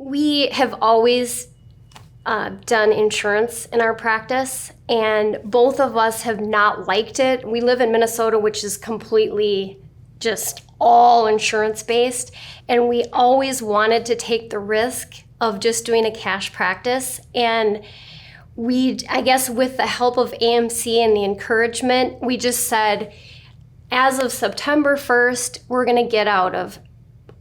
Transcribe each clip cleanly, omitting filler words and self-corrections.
We have always done insurance in our practice, and both of us have not liked it. We live in Minnesota, which is completely just all insurance based, and we always wanted to take the risk of just doing a cash practice. And I guess with the help of AMC and the encouragement, we just said, as of September 1st, we're going to get out of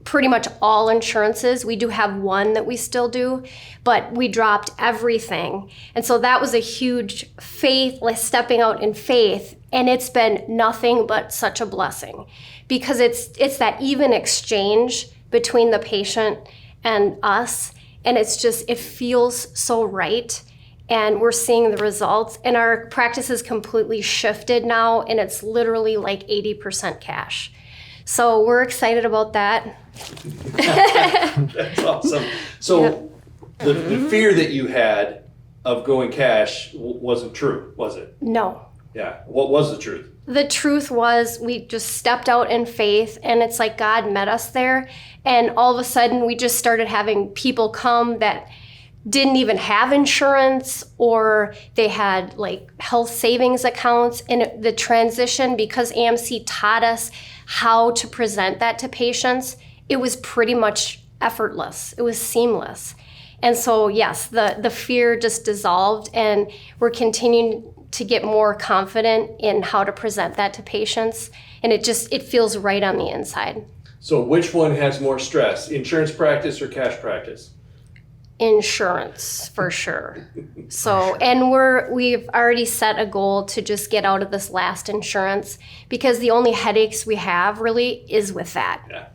pretty much all insurances. We do have one that we still do, but we dropped everything. And so that was a huge faith, like stepping out in faith. And it's been nothing but such a blessing, because it's that even exchange between the patient and us. And it feels so right. And we're seeing the results. And our practice is completely shifted now, and it's literally like 80% cash. So we're excited about that. That's awesome. So yep. the fear that you had of going cash wasn't true, was it? No. Yeah. What was the truth? The truth was we just stepped out in faith, and it's like God met us there. And all of a sudden we just started having people come that didn't even have insurance, or they had like health savings accounts. And the transition, because AMC taught us how to present that to patients, it was pretty much effortless. It was seamless. And so yes, the fear just dissolved, and we're continuing to get more confident in how to present that to patients. And it feels right on the inside. So which one has more stress, insurance practice or cash practice? Insurance, for sure. So, and we've already set a goal to just get out of this last insurance, because the only headaches we have really is with that. Yeah.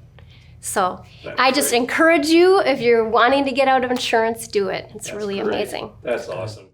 So I just encourage you, if you're wanting to get out of insurance, do it. It's really amazing. That's awesome.